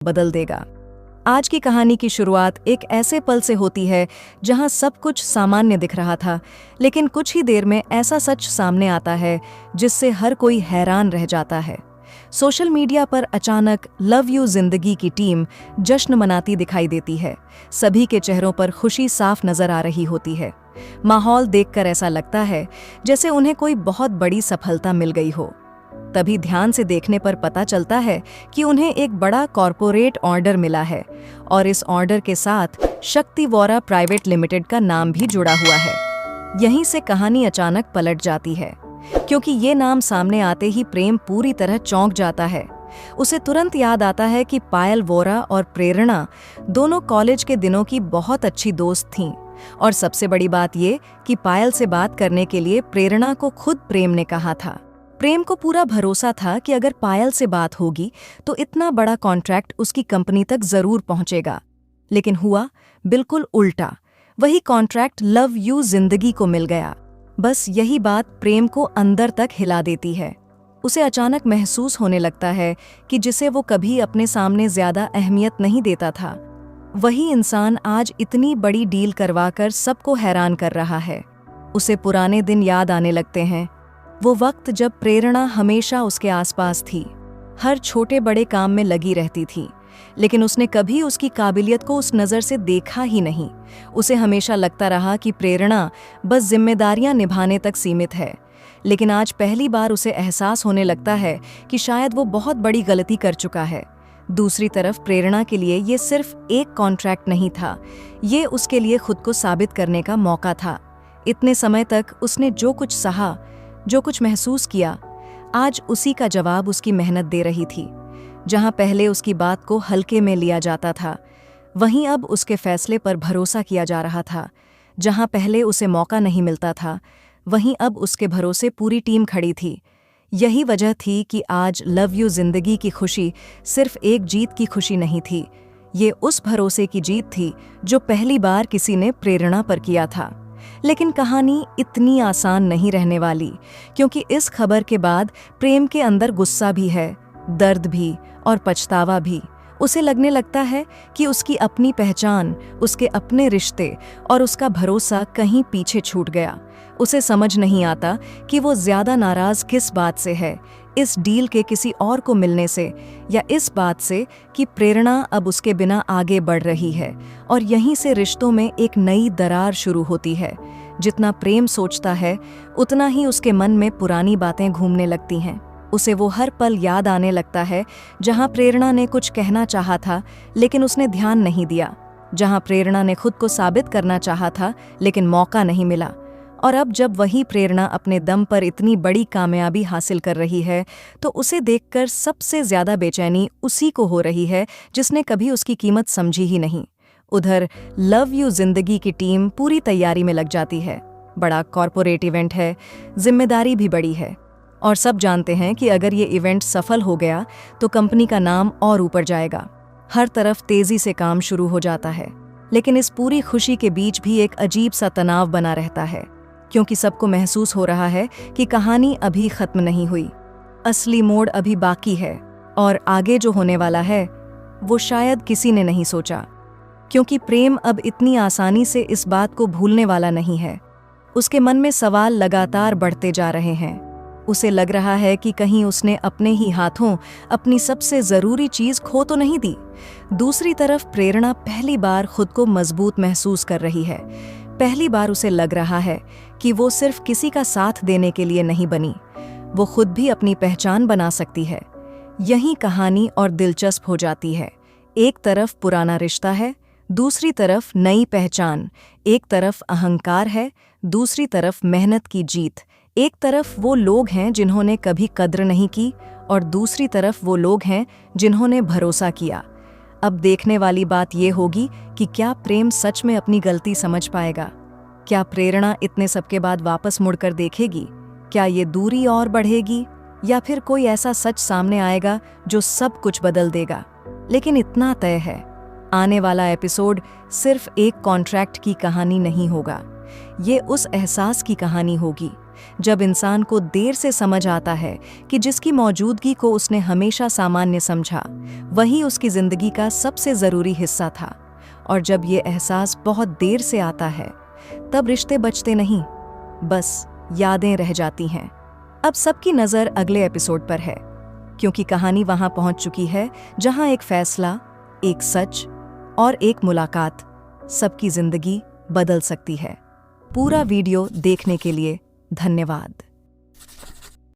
बदल देगा। आज की कहानी की शुरुआत एक ऐसे पल से होती है जहां सब कुछ सामान्य दिख रहा था, लेकिन कुछ ही देर में ऐसा सच सामने आता है जिससे हर कोई हैरान रह जाता है। सोशल मीडिया पर अचानक लव यू जिंदगी की टीम जश्न मनाती दिखाई देती है। सभी के चेहरों पर खुशी साफ नजर आ रही होती है। माहौल देखकर ऐसा लगता है जैसे उन्हें कोई बहुत बड़ी सफलता मिल गई हो। तभी ध्यान से देखने पर पता चलता है कि उन्हें एक बड़ा कॉरपोरेट ऑर्डर मिला है और इस ऑर्डर के साथ शक्ति वोरा प्राइवेट लिमिटेड का नाम भी जुड़ा हुआ है। यहीं से कहानी अचानक पलट जाती है, क्योंकि ये नाम सामने आते ही प्रेम पूरी तरह चौंक जाता है। उसे तुरंत याद आता है कि पायल वोरा और प्रेरणा दोनों कॉलेज के दिनों की बहुत अच्छी दोस्त थीं, और सबसे बड़ी बात ये कि पायल से बात करने के लिए प्रेरणा को खुद प्रेम ने कहा था। प्रेम को पूरा भरोसा था कि अगर पायल से बात होगी तो इतना बड़ा कॉन्ट्रैक्ट उसकी कंपनी तक जरूर पहुंचेगा। लेकिन हुआ बिल्कुल उल्टा। वही कॉन्ट्रैक्ट लव यू जिंदगी को मिल गया। बस यही बात प्रेम को अंदर तक हिला देती है। उसे अचानक महसूस होने लगता है कि जिसे वो कभी अपने सामने ज्यादा अहमियत नहीं देता था, वही इंसान आज इतनी बड़ी डील करवाकर सबको हैरान कर रहा है। उसे पुराने दिन याद आने लगते हैं, वो वक्त जब प्रेरणा हमेशा उसके आसपास थी, हर छोटे बड़े काम में लगी रहती थी, लेकिन उसने कभी उसकी काबिलियत को उस नज़र से देखा ही नहीं। उसे हमेशा लगता रहा कि प्रेरणा बस जिम्मेदारियां निभाने तक सीमित है। लेकिन आज पहली बार उसे एहसास होने लगता है कि शायद वो बहुत बड़ी गलती कर चुका है। दूसरी तरफ प्रेरणा के लिए ये सिर्फ एक कॉन्ट्रैक्ट नहीं था, ये उसके लिए खुद को साबित करने का मौका था। इतने समय तक उसने जो कुछ सहा, जो कुछ महसूस किया, आज उसी का जवाब उसकी मेहनत दे रही थी। जहां पहले उसकी बात को हल्के में लिया जाता था, वहीं अब उसके फैसले पर भरोसा किया जा रहा था। जहां पहले उसे मौका नहीं मिलता था, वहीं अब उसके भरोसे पूरी टीम खड़ी थी। यही वजह थी कि आज लव यू जिंदगी की खुशी सिर्फ एक जीत की खुशी नहीं थी, ये उस भरोसे की जीत थी जो पहली बार किसी ने प्रेरणा पर किया था। लेकिन कहानी इतनी आसान नहीं रहने वाली, क्योंकि इस खबर के बाद प्रेम के अंदर गुस्सा भी है, दर्द भी और पछतावा भी। उसे लगने लगता है कि उसकी अपनी पहचान, उसके अपने रिश्ते और उसका भरोसा कहीं पीछे छूट गया। उसे समझ नहीं आता कि वो ज्यादा नाराज किस बात से है, इस डील के किसी और को मिलने से, या इस बात से कि प्रेरणा अब उसके बिना आगे बढ़ रही है और यहीं से रिश्तों में एक नई दरार शुरू होती है। जितना प्रेम सोचता है, उतना ही उसके मन में पुरानी बातें घूमने लगती हैं। उसे वो हर पल याद आने लगता है जहां प्रेरणा ने कुछ कहना चाहा था लेकिन उसने ध्यान नहीं दिया, जहां प्रेरणा ने खुद को साबित करना चाहा था लेकिन मौका नहीं मिला। और अब जब वही प्रेरणा अपने दम पर इतनी बड़ी कामयाबी हासिल कर रही है, तो उसे देखकर सबसे ज्यादा बेचैनी उसी को हो रही है जिसने कभी उसकी कीमत समझी ही नहीं। उधर लव यू जिंदगी की टीम पूरी तैयारी में लग जाती है। बड़ा कॉरपोरेट इवेंट है, जिम्मेदारी भी बड़ी है, और सब जानते हैं कि अगर ये इवेंट सफल हो गया तो कंपनी का नाम और ऊपर जाएगा। हर तरफ तेजी से काम शुरू हो जाता है, लेकिन इस पूरी खुशी के बीच भी एक अजीब सा तनाव बना रहता है, क्योंकि सबको महसूस हो रहा है कि कहानी अभी खत्म नहीं हुई, असली मोड़ अभी बाकी है, और आगे जो होने वाला है वो शायद किसी ने नहीं सोचा। क्योंकि प्रेम अब इतनी आसानी से इस बात को भूलने वाला नहीं है। उसके मन में सवाल लगातार बढ़ते जा रहे हैं। उसे लग रहा है कि कहीं उसने अपने ही हाथों अपनी सबसे जरूरी चीज खो तो नहीं दी। दूसरी तरफ प्रेरणा पहली बार खुद को मजबूत महसूस कर रही है। पहली बार उसे लग रहा है कि वो सिर्फ किसी का साथ देने के लिए नहीं बनी, वो खुद भी अपनी पहचान बना सकती है। यही कहानी और दिलचस्प हो जाती है। एक तरफ पुराना रिश्ता है, दूसरी तरफ नई पहचान। एक तरफ अहंकार है, दूसरी तरफ मेहनत की जीत। एक तरफ वो लोग हैं जिन्होंने कभी कद्र नहीं की, और दूसरी तरफ वो लोग हैं जिन्होंने भरोसा किया। अब देखने वाली बात ये होगी कि क्या प्रेम सच में अपनी गलती समझ पाएगा? क्या प्रेरणा इतने सबके बाद वापस मुड़कर देखेगी? क्या ये दूरी और बढ़ेगी, या फिर कोई ऐसा सच सामने आएगा जो सब कुछ बदल देगा? लेकिन इतना तय है, आने वाला एपिसोड सिर्फ एक कॉन्ट्रैक्ट की कहानी नहीं होगा। ये उस एहसास की कहानी होगी जब इंसान को देर से समझ आता है कि जिसकी मौजूदगी को उसने हमेशा सामान्य समझा, वही उसकी जिंदगी का सबसे जरूरी हिस्सा था। और जब ये एहसास बहुत देर से आता है, तब रिश्ते बचते नहीं, बस यादें रह जाती हैं। अब सबकी नज़र अगले एपिसोड पर है, क्योंकि कहानी वहां पहुंच चुकी है जहां एक फैसला, एक सच और एक मुलाकात सबकी जिंदगी बदल सकती है। पूरा वीडियो देखने के लिए धन्यवाद।